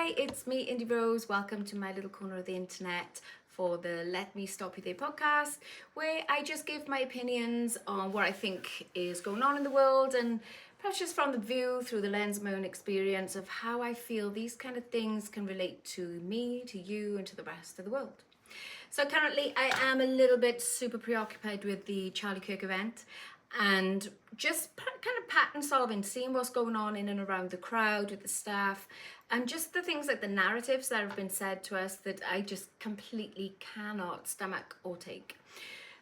Hi, it's me, Indie Rose. Welcome to my little corner of the internet for the Let Me Stop You There podcast, where I just give my opinions on what I think is going on in the world, and perhaps just from the view through the lens of my own experience of how I feel these kind of things can relate to me, to you, and to the rest of the world. So currently I am a little bit super preoccupied with the Charlie Kirk event and just kind of pattern solving, seeing what's going on in and around the crowd with the staff, and just the things like the narratives that have been said to us that I just completely cannot stomach or take.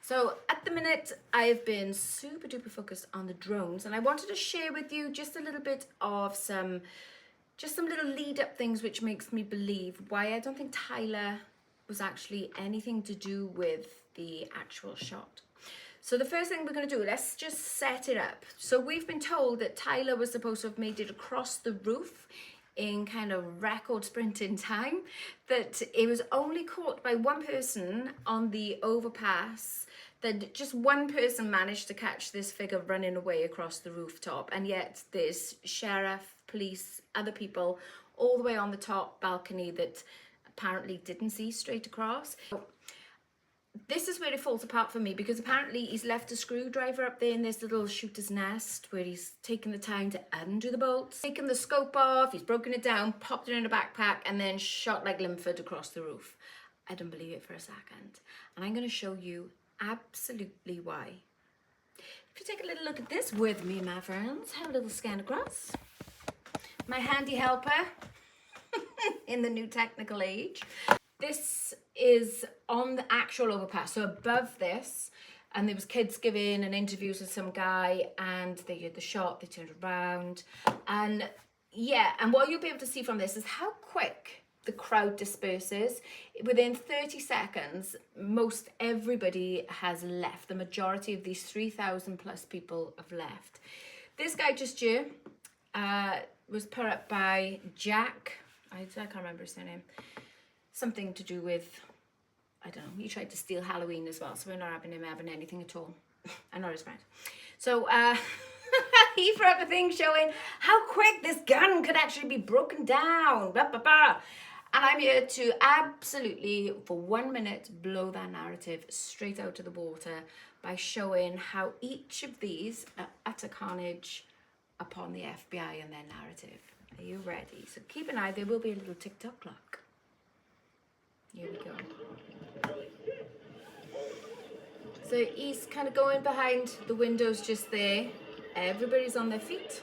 So at the minute, I've been super duper focused on the drones, and I wanted to share with you just a little bit of some little lead up things which makes me believe why I don't think Tyler was actually anything to do with the actual shot. So the first thing we're going to do, let's just set it up. So we've been told that Tyler was supposed to have made it across the roof in kind of record sprinting time, that it was only caught by one person on the overpass, that just one person managed to catch this figure running away across the rooftop, and yet there's sheriff, police, other people all the way on the top balcony that apparently didn't see straight across. This is where it falls apart for me, because apparently he's left a screwdriver up there in this little shooter's nest where he's taken the time to undo the bolts, taken the scope off, he's broken it down, popped it in a backpack, and then shot like Limford across the roof. I don't believe it for a second. And I'm going to show you absolutely why. If you take a little look at this with me, my friends, have a little scan across. My handy helper in the new technical age. This is on the actual overpass, so above this, and there was kids giving an interviews with some guy, and they heard the shot, they turned around, and yeah, and what you'll be able to see from this is how quick the crowd disperses. Within 30 seconds, most everybody has left. The majority of these 3,000 plus people have left. This guy just here was put up by Jack. I can't remember his name. Something to do with, I don't know, he tried to steal Halloween as well, so we're not having him having anything at all. I'm not his friend. So he put up a thing showing how quick this gun could actually be broken down. Blah, blah, blah. And I'm here to absolutely, for 1 minute, blow that narrative straight out of the water by showing how each of these are utter carnage upon the FBI and their narrative. Are you ready? So keep an eye, there will be a little TikTok clock. Here we go. So he's kind of going behind the windows just there. Everybody's on their feet.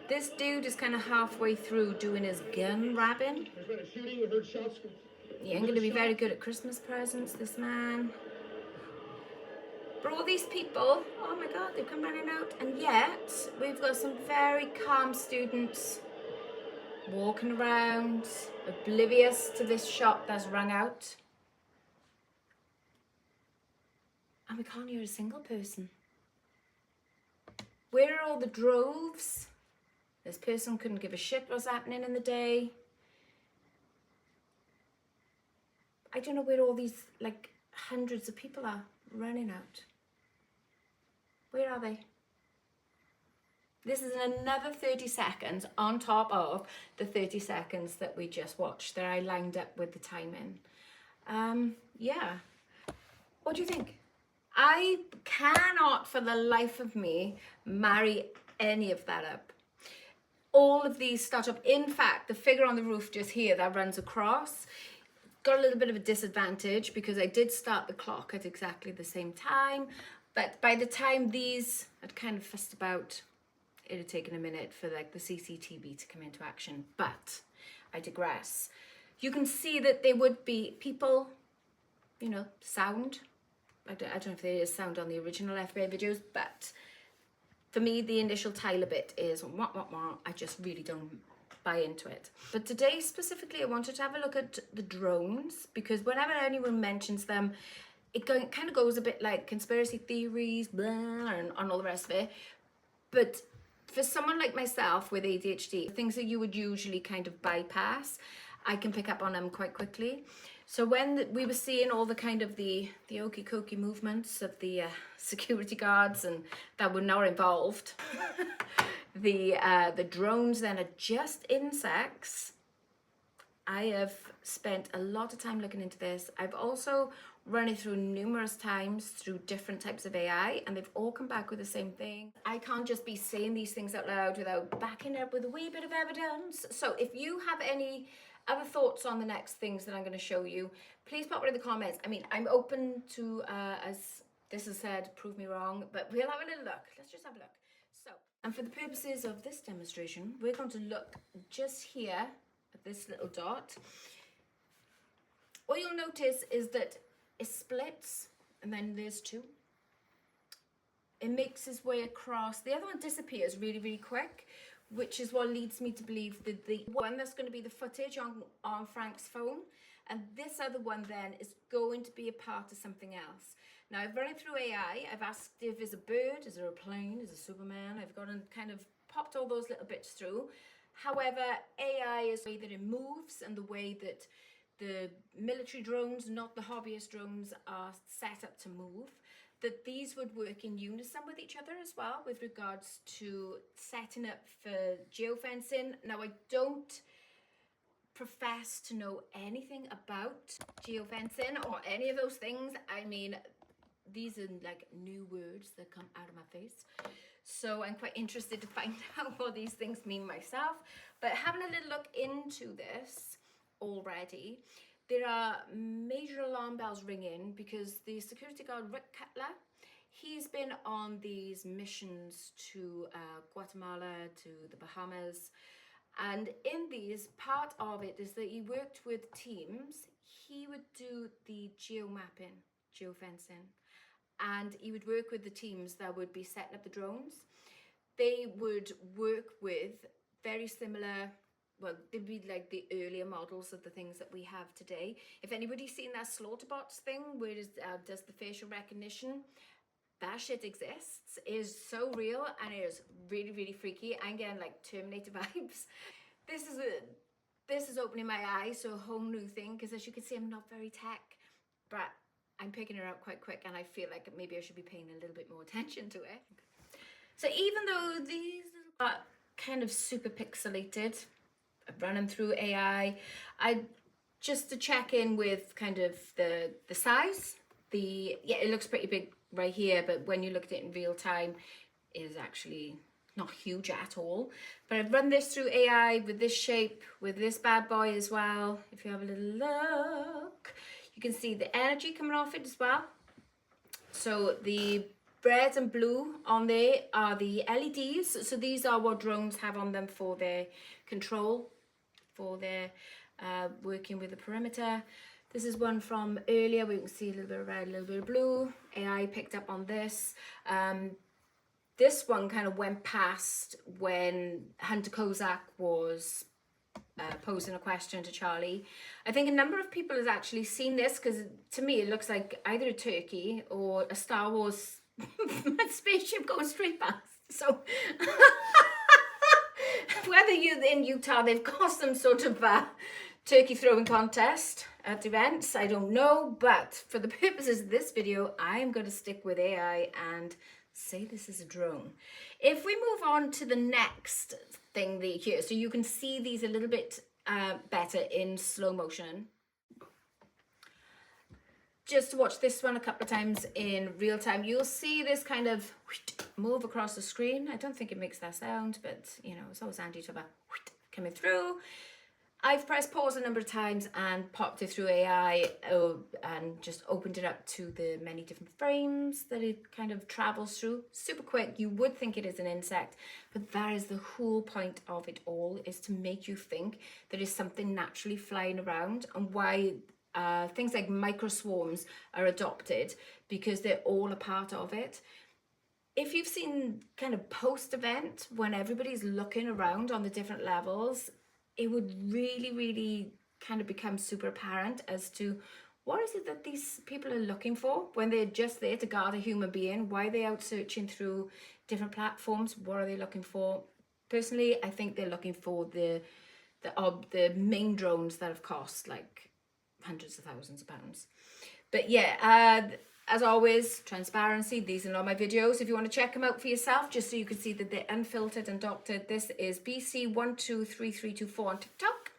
This dude is kind of halfway through doing his gun rapping. There's been a shooting, we heard shots. He ain't going to be very good at Christmas presents, this man. But all these people, oh my God, they've come running out. And yet, we've got some very calm students walking around, oblivious to this shot that's rung out. And we can't hear a single person. Where are all the droves? This person couldn't give a shit what's happening in the day. I don't know where all these, like, hundreds of people are running out. Where are they? This is another 30 seconds on top of the 30 seconds that we just watched that I lined up with the timing. Yeah. What do you think? I cannot for the life of me marry any of that up. All of these start up. In fact, the figure on the roof just here that runs across got a little bit of a disadvantage because I did start the clock at exactly the same time. But by the time these had kind of fussed about, it had taken a minute for like the CCTV to come into action, but I digress. You can see that there would be people, you know, sound. I don't know if there is sound on the original FBI videos, but for me, the initial Tyler bit is wah, wah, wah. I just really don't buy into it. But today specifically, I wanted to have a look at the drones, because whenever anyone mentions them, it kind of goes a bit like conspiracy theories, blah, and all the rest of it. But for someone like myself with ADHD, things that you would usually kind of bypass, I can pick up on them quite quickly. So when we were seeing all the kind of the okey-cokey movements of the security guards and that were not involved, the drones then are just insects I have spent a lot of time looking into this. I've also run it through numerous times through different types of AI, and they've all come back with the same thing. I can't just be saying these things out loud without backing it up with a wee bit of evidence. So if you have any other thoughts on the next things that I'm going to show you, please pop it in the comments. I mean, I'm open to, as this is said, prove me wrong, but we'll have a little look. Let's just have a look. So, and for the purposes of this demonstration, we're going to look just here at this little dot. What you'll notice is that it splits, and then there's two. It makes its way across. The other one disappears really, really quick, which is what leads me to believe that the one that's going to be the footage on Frank's phone, and this other one then is going to be a part of something else. Now, I've run it through AI. I've asked if there's a bird, is there a plane, is there Superman? I've gone and kind of popped all those little bits through. However, AI is the way that it moves and the way that the military drones, not the hobbyist drones, are set up to move, that these would work in unison with each other as well with regards to setting up for geofencing. Now, I don't profess to know anything about geofencing or any of those things. I mean, these are like new words that come out of my face. So I'm quite interested to find out what these things mean myself. But having a little look into this already, there are major alarm bells ringing because the security guard Rick Cutler, he's been on these missions to Guatemala, to the Bahamas, and in these, part of it is that he worked with teams. He would do the geomapping, geofencing, and he would work with the teams that would be setting up the drones. They would work with very similar, well, they'd be like the earlier models of the things that we have today. If anybody's seen that Slaughterbots thing where it does the facial recognition, that shit exists. It is so real and it is really, really freaky. I'm getting like Terminator vibes. This is opening my eyes to a whole new thing, because as you can see, I'm not very tech, but I'm picking it up quite quick, and I feel like maybe I should be paying a little bit more attention to it. So even though these are kind of super pixelated, running through AI, I just to check in with kind of the size. Yeah, it looks pretty big right here, but when you look at it in real time, it is actually not huge at all. But I've run this through AI with this shape, with this bad boy as well. If you have a little look, you can see the energy coming off it as well. So the red and blue on there are the LEDs. So these are what drones have on them for their control, for their working with the perimeter. This is one from earlier. We can see a little bit of red, a little bit of blue. AI picked up on this. This one kind of went past when Hunter Kozak was posing a question to Charlie. I think a number of people has actually seen this, because to me it looks like either a turkey or a Star Wars spaceship going straight past. So whether you're in Utah, they've got some sort of turkey throwing contest at events, I don't know, but for the purposes of this video, I'm going to stick with AI and say this is a drone. If we move on to the next thing here, so you can see these a little bit better in slow motion. Just to watch this one a couple of times in real time, you'll see this kind of move across the screen. I don't think it makes that sound, but you know, it's always handy to have a coming through. I've pressed pause a number of times and popped it through AI and just opened it up to the many different frames that it kind of travels through. Super quick. You would think it is an insect, but that is the whole point of it all, is to make you think there is something naturally flying around, and why things like microswarms are adopted, because they're all a part of it. If you've seen kind of post-event when everybody's looking around on the different levels, it would really, really kind of become super apparent as to what is it that these people are looking for when they're just there to guard a human being. Why are they out searching through different platforms? What are they looking for? Personally, I think they're looking for the main drones that have cost like hundreds of thousands of pounds. But yeah, as always, transparency. These are not my videos. If you want to check them out for yourself, just so you can see that they're unfiltered and doctored, this is BC123324 on TikTok.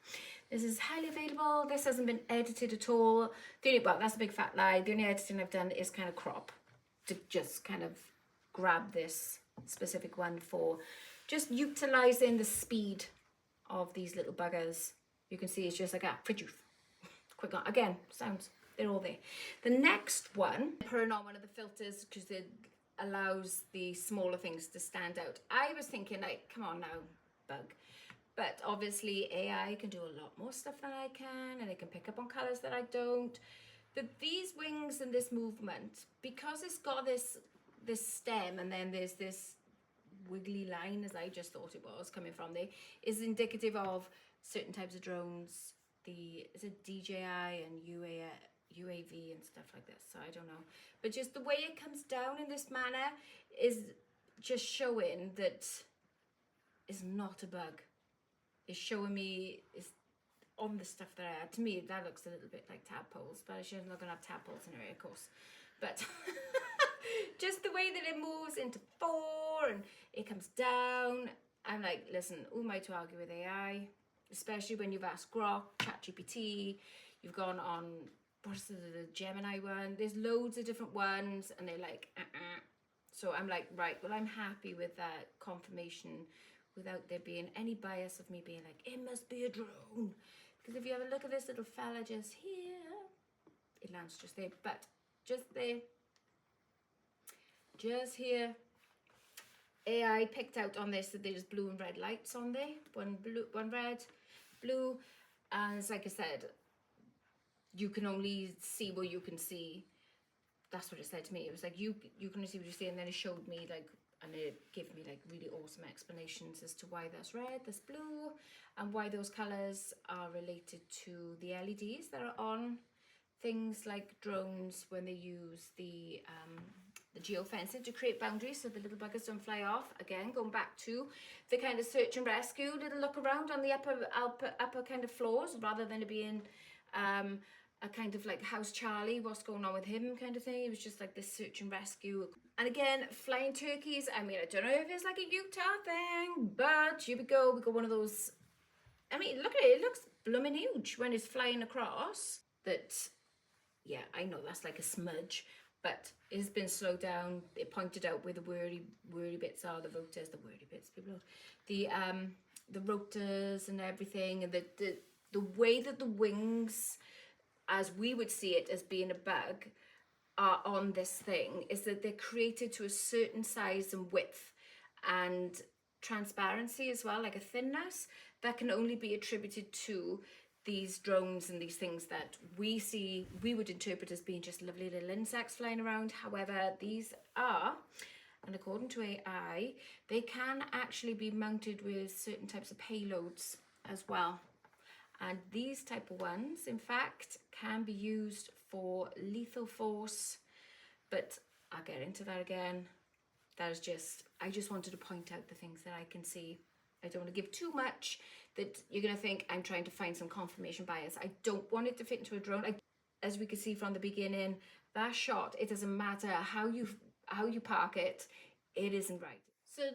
This is highly available. This hasn't been edited at all. Well, that's a big fat lie. The only editing I've done is kind of crop to just kind of grab this specific one for just utilizing the speed of these little buggers. You can see it's just like a produce. Quick on. Again, sounds, they're all there. The next one, putting on one of the filters because it allows the smaller things to stand out. I was thinking like, come on now, bug. But obviously AI can do a lot more stuff than I can, and it can pick up on colors that I don't. But these wings and this movement, because it's got this stem and then there's this wiggly line, as I just thought it was coming from there, is indicative of certain types of drones. Is it DJI and UAV and stuff like this, so I don't know. But just the way it comes down in this manner is just showing that it's not a bug. It's showing me is on the stuff that I had. To me, that looks a little bit like tadpoles, but she's not gonna have tadpoles in her hair, of course. But just the way that it moves into 4 and it comes down, I'm like, listen, who am I to argue with AI? Especially when you've asked Grok, ChatGPT, you've gone on, what's the Gemini one? There's loads of different ones, and they're like, So I'm like, right, well, I'm happy with that confirmation without there being any bias of me being like, it must be a drone. Because if you have a look at this little fella just here, it lands just there, but just there, just here, AI picked out on this that there's blue and red lights on there, one blue, one red, blue, and it's like I said, you can only see what you can see. That's what it said to me. It was like, you can only see what you see, and then it showed me like, and it gave me like really awesome explanations as to why that's red, that's blue, and why those colors are related to the LEDs that are on things like drones when they use the geofencing to create boundaries so the little buggers don't fly off. Again, going back to the kind of search and rescue, little look around on the upper kind of floors, rather than it being a kind of like House Charlie, what's going on with him kind of thing. It was just like this search and rescue. And again, flying turkeys, I mean, I don't know if it's like a Utah thing, but here we go. We got one of those. I mean, look at it. It looks blooming huge when it's flying across. That, yeah, I know that's like a smudge, but it's been slowed down. It pointed out where the wordy bits are, the rotors, the wordy bits, people, the rotors and everything, and the way that the wings, as we would see it as being a bug, are on this thing is that they're created to a certain size and width and transparency as well, like a thinness that can only be attributed to these drones and these things that we would interpret as being just lovely little insects flying around. However, these are, and according to AI, they can actually be mounted with certain types of payloads as well. And these type of ones, in fact, can be used for lethal force, but I'll get into that again. That is just, I just wanted to point out the things that I can see. I don't want to give too much that you're going to think I'm trying to find some confirmation bias. I don't want it to fit into a drone. As we could see from the beginning, that shot, it doesn't matter how you park it, it isn't right. So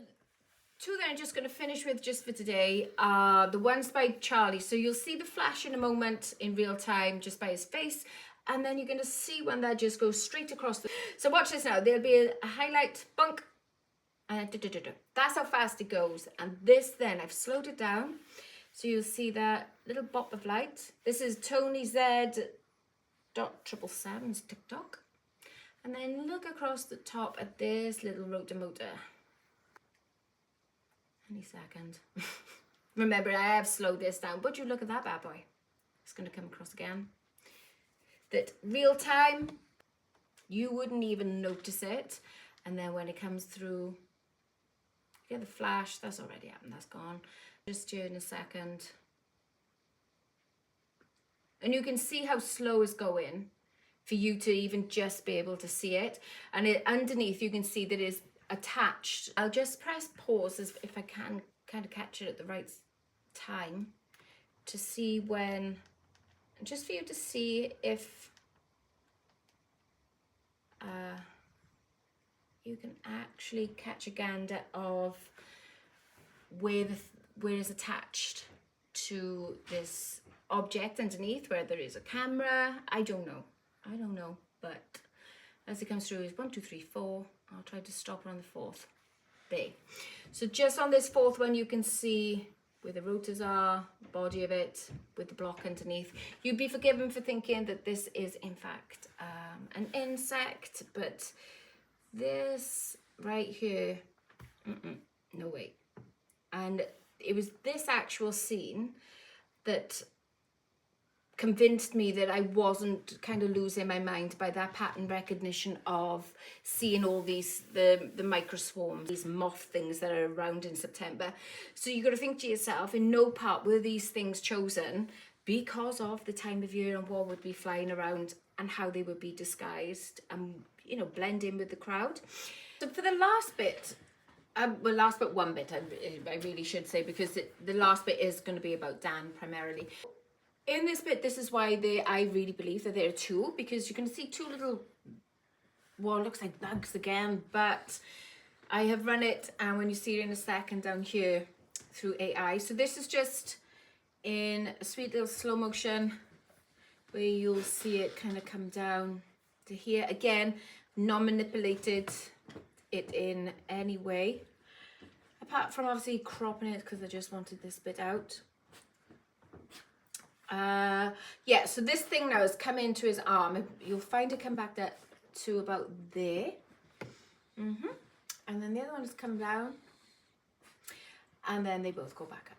two that I'm just going to finish with just for today are the ones by Charlie. So you'll see the flash in a moment in real time just by his face, and then you're going to see when that just goes straight across the... So watch this now. There'll be a highlight, bunk, and that's how fast it goes. And this then, I've slowed it down, so you'll see that little bop of light. This is Tony Z.777's TikTok. And then look across the top at this little rotor motor. Any second. Remember, I have slowed this down, but you look at that bad boy. It's going to come across again. That real time, you wouldn't even notice it. And then when it comes through, you get the flash. That's already happened. That's gone. Just here in a second. And you can see how slow it's going for you to even just be able to see it. And underneath, you can see that it's attached. I'll just press pause if I can kind of catch it at the right time to see when, just for you to see if you can actually catch a gander of where it's attached to this object underneath where there is a camera. I don't know, but as it comes through is 1, 2, 3, 4. I'll try to stop on the fourth. There. So just on this fourth one, you can see where the rotors are, the body of it, with the block underneath. You'd be forgiven for thinking that this is in fact an insect, but this right here, no way. And it was this actual scene that convinced me that I wasn't kind of losing my mind by that pattern recognition of seeing all these, the micro swarms, these moth things that are around in September. So you got to think to yourself, in no part were these things chosen because of the time of year and what would be flying around and how they would be disguised and, you know, blend in with the crowd. So for the last bit, well, last but one bit, I really should say, because the last bit is going to be about Dan primarily. In this bit, this is why I really believe that there are two, because you can see two little, well, it looks like bugs again, but I have run it, and when you see it in a second down here through AI. So this is just in a sweet little slow motion where you'll see it kind of come down to here. Again, non-manipulated it in any way, apart from obviously cropping it because I just wanted this bit out. Yeah, so this thing now has come into his arm. You'll find it come back to about there. And then the other one has come down, and then they both go back up.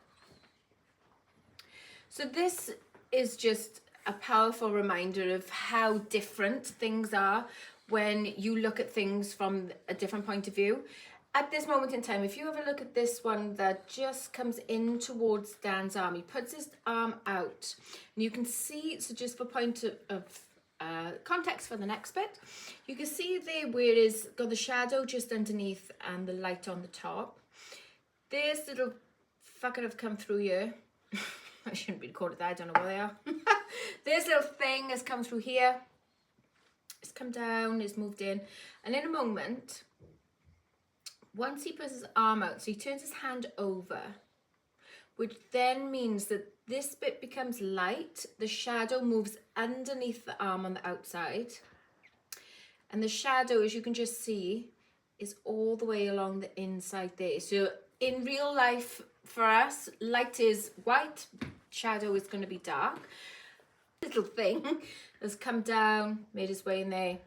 So this is just a powerful reminder of how different things are when you look at things from a different point of view. At this moment in time, if you have a look at this one that just comes in towards Dan's arm, he puts his arm out, and you can see, so just for point of context for the next bit, you can see there where it is got the shadow just underneath and the light on the top. This little fucker have come through here. I shouldn't be called it that, I don't know where they are. This little thing has come through here. It's come down, it's moved in, and in a moment, once he puts his arm out, so he turns his hand over, which then means that this bit becomes light, the shadow moves underneath the arm on the outside, and the shadow, as you can just see, is all the way along the inside there. So in real life, for us, light is white, shadow is going to be dark. Little thing has come down, made his way in there,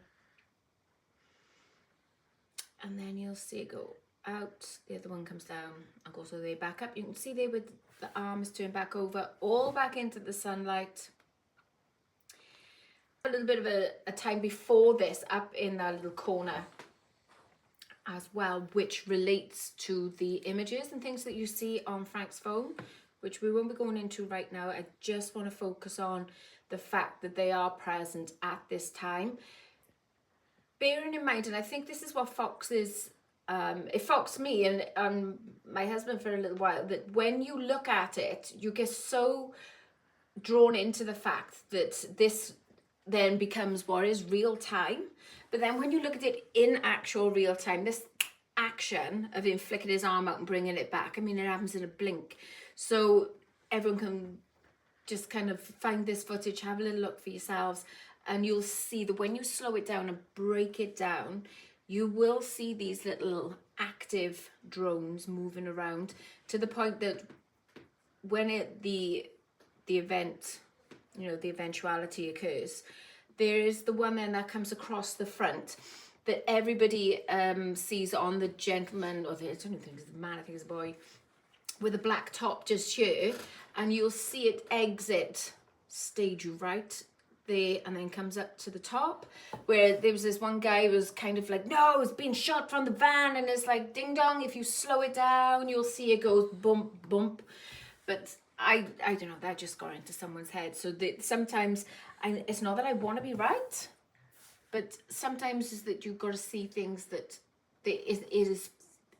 and then you'll see it go out, the other one comes down and goes all the way back up. You can see there with the arms turned back over, all back into the sunlight. A little bit of a time before this up in that little corner as well, which relates to the images and things that you see on Frank's phone, which we won't be going into right now. I just want to focus on the fact that they are present at this time. Bearing in mind, and I think this is what foxes, it foxed me and my husband for a little while, that when you look at it, you get so drawn into the fact that this then becomes what is real time. But then when you look at it in actual real time, this action of him flicking his arm out and bringing it back, I mean, it happens in a blink. So everyone can just kind of find this footage, have a little look for yourselves, and you'll see that when you slow it down and break it down, you will see these little active drones moving around, to the point that when the event, you know, the eventuality occurs, there is the one then that comes across the front that everybody sees on the gentleman, or I don't even think it's a man, I think it's a boy, with a black top just here, and you'll see it exit stage right there and then comes up to the top, where there was this one guy who was kind of like, no, it's being shot from the van, and it's like ding dong, if you slow it down you'll see it goes bump bump. But I don't know, that just got into someone's head. So that sometimes it's not that I want to be right, but sometimes is that you've got to see things that it is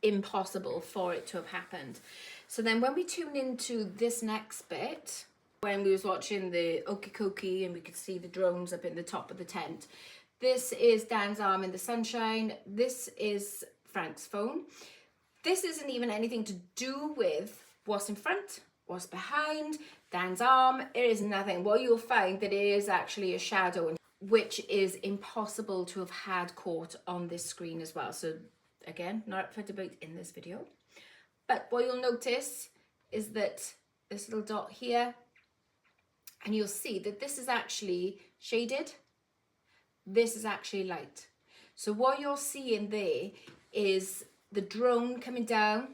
impossible for it to have happened. So then when we tune into this next bit, when we was watching the Okie Kokie and we could see the drones up in the top of the tent, this is Dan's arm in the sunshine. This is Frank's phone. This isn't even anything to do with what's in front, what's behind. Dan's arm, it is nothing. What you'll find that it is actually a shadow, which is impossible to have had caught on this screen as well. So again, not up for debate in this video. But what you'll notice is that this little dot here, and you'll see that this is actually shaded. This is actually light. So what you're seeing there is the drone coming down,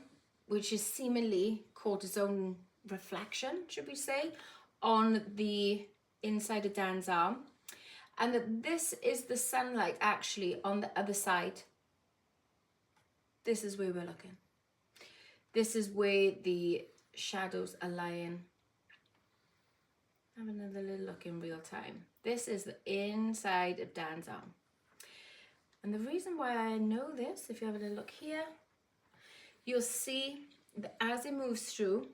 which is seemingly caught its own reflection, should we say, on the inside of Dan's arm. And that this is the sunlight actually on the other side. This is where we're looking. This is where the shadows are lying. Have another little look in real time. This is the inside of Dan's arm. And the reason why I know this, if you have a little look here, you'll see that as it moves through,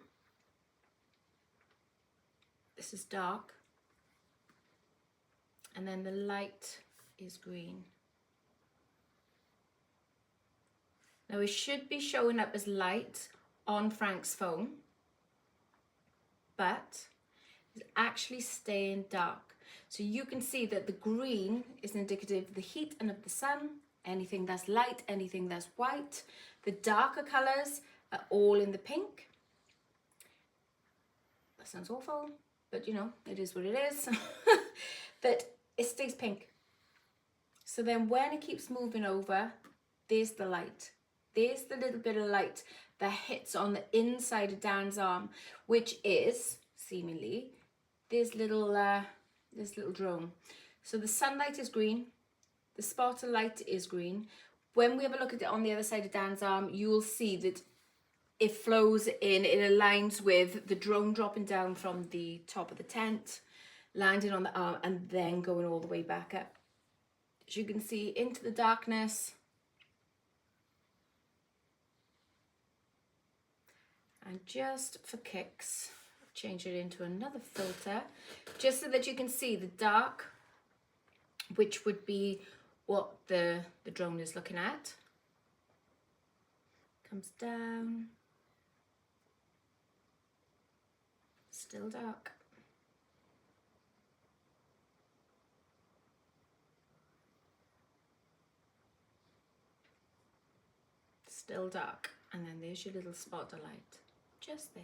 this is dark, and then the light is green. Now it should be showing up as light on Frank's phone, but it's actually staying dark. So you can see that the green is indicative of the heat and of the sun. Anything that's light, anything that's white. The darker colors are all in the pink. That sounds awful, but you know, it is what it is. But it stays pink. So then when it keeps moving over, there's the light. There's the little bit of light that hits on the inside of Dan's arm, which is seemingly this little drone. So the sunlight is green, the spot of light is green. When we have a look at it on the other side of Dan's arm, you will see that it flows in, it aligns with the drone dropping down from the top of the tent, landing on the arm, and then going all the way back up. As you can see, into the darkness. And just for kicks, I've changed it into another filter, just so that you can see the dark, which would be what the drone is looking at. Comes down. Still dark. Still dark. And then there's your little spot of light. Just there.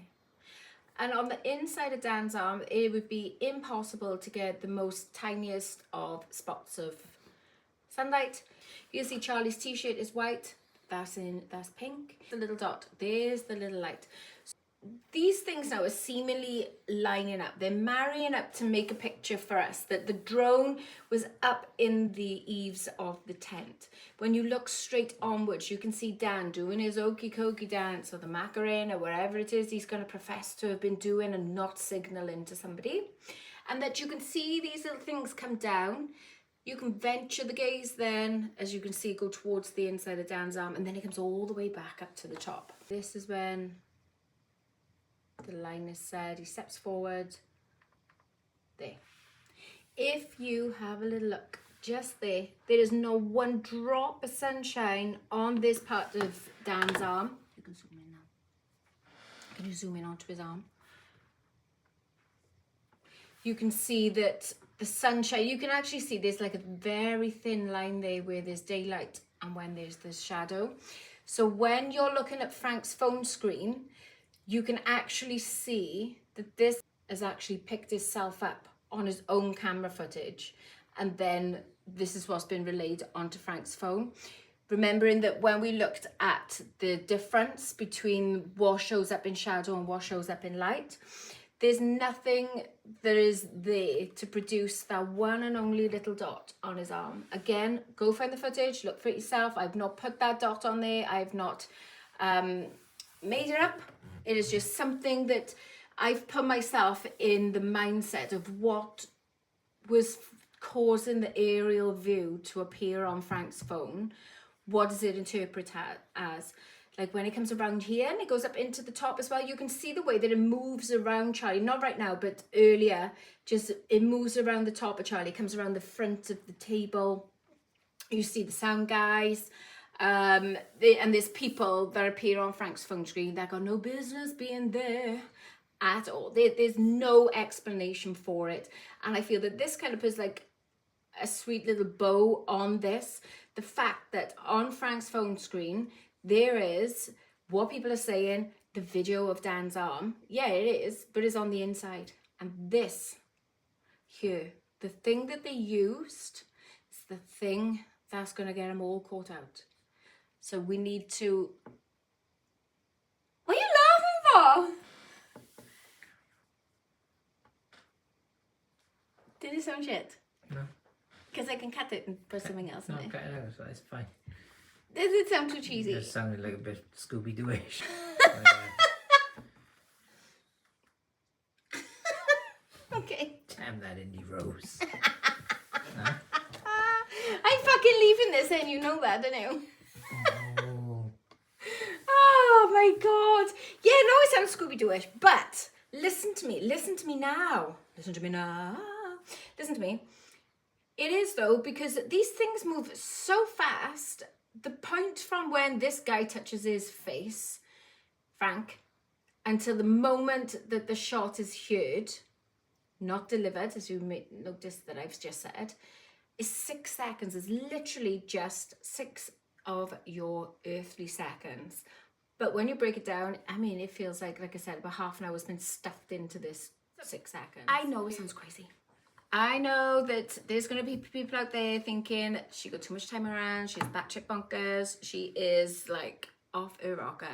And on the inside of Dan's arm, it would be impossible to get the most tiniest of spots of sunlight. You see Charlie's t-shirt is white, that's pink. The little dot, there's the little light. These things now are seemingly lining up. They're marrying up to make a picture for us that the drone was up in the eaves of the tent. When you look straight onwards, you can see Dan doing his okey cokey dance, or the Macarena, or wherever it is he's going to profess to have been doing and not signaling to somebody. And that you can see these little things come down. You can venture the gaze then, as you can see, go towards the inside of Dan's arm, and then it comes all the way back up to the top. This is when the line is said, he steps forward, there. If you have a little look, just there is no one drop of sunshine on this part of Dan's arm. You can zoom in now. Can you zoom in onto his arm? You can see that the sunshine, you can actually see there's like a very thin line there where there's daylight and when there's the shadow. So when you're looking at Frank's phone screen, you can actually see that this has actually picked itself up on his own camera footage. And then this is what's been relayed onto Frank's phone. Remembering that when we looked at the difference between what shows up in shadow and what shows up in light, there's nothing that is there to produce that one and only little dot on his arm. Again, go find the footage, look for it yourself. I've not put that dot on there. I've not made it up. It is just something that I've put myself in the mindset of what was causing the aerial view to appear on Frank's phone. What does it interpret as? Like when it comes around here and it goes up into the top as well, you can see the way that it moves around Charlie. Not right now, but earlier, just it moves around the top of Charlie, comes around the front of the table. You see the sound guys. And there's people that appear on Frank's phone screen that got no business being there. at all. There's no explanation for it. And I feel that this kind of puts like a sweet little bow on this. The fact that on Frank's phone screen, there is what people are saying, the video of Dan's arm. Yeah, it is, but it's on the inside. And this here, the thing that they used is the thing that's going to get them all caught out. So we need to... What are you laughing for? Did it sound shit? No. Because I can cut it and put something else in No, it. cut it out, so it's fine. Does it sound too cheesy? It just sounded like a bit Scooby-Doo-ish. Okay. Damn that indie rose. I'm fucking leaving this in, you know that, don't you? Oh. Oh my god. Yeah, no, it sounds Scooby-Doo-ish, but listen to me now. Listen to me now. Listen to me. It is though, because these things move so fast. The point from when this guy touches his face, Frank, until the moment that the shot is heard, not delivered, as you may notice that I've just said, is 6 seconds. Is literally just 6 of your earthly seconds. But when you break it down, I mean, it feels like I said, about half an hour has been stuffed into this 6 seconds. I know it sounds crazy. I know that there's going to be people out there thinking she got too much time around, she's batshit bonkers, she is like off her rocker.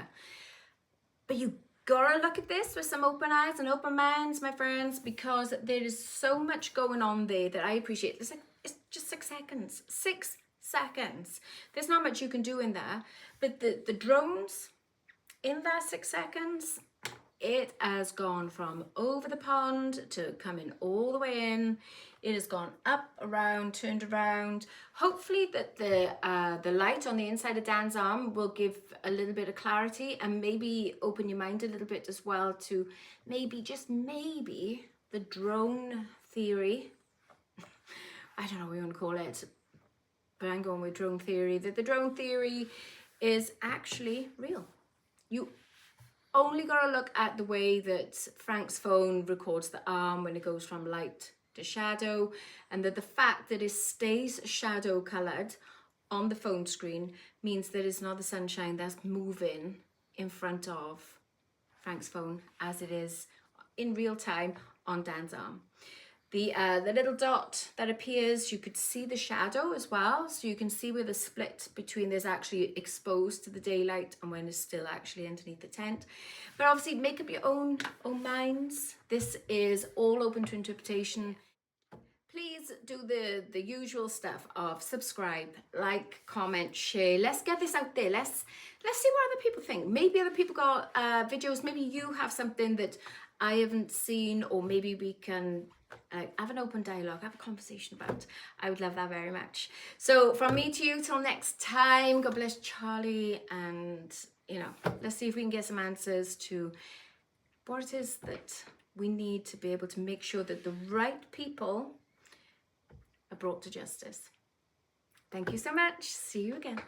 But you gotta look at this with some open eyes and open minds, my friends, because there is so much going on there that I appreciate. It's just 6 seconds. 6 seconds. There's not much you can do in there. But the drones in that 6 seconds, it has gone from over the pond to coming all the way in. It has gone up, around, turned around. Hopefully that the light on the inside of Dan's arm will give a little bit of clarity and maybe open your mind a little bit as well to maybe, just maybe, the drone theory. I don't know what you want to call it, but I'm going with drone theory. That the drone theory is actually real. You only got to look at the way that Frank's phone records the arm when it goes from light to shadow, and that the fact that it stays shadow colored on the phone screen means that it's not the sunshine that's moving in front of Frank's phone as it is in real time on Dan's arm. The little dot that appears, you could see the shadow as well, so you can see where the split between this actually exposed to the daylight and when it's still actually underneath the tent. But obviously make up your own minds. This is all open to interpretation. Please do the usual stuff of subscribe, like, comment, share. Let's get this out there. Let's see what other people think. Maybe other people got videos. Maybe you have something that I haven't seen, or maybe we can have an open dialogue, have a conversation about. I would love that very much. So from me to you till next time, God bless Charlie, and let's see if we can get some answers to what it is that we need to be able to make sure that the right people are brought to justice. Thank you so much. See you again.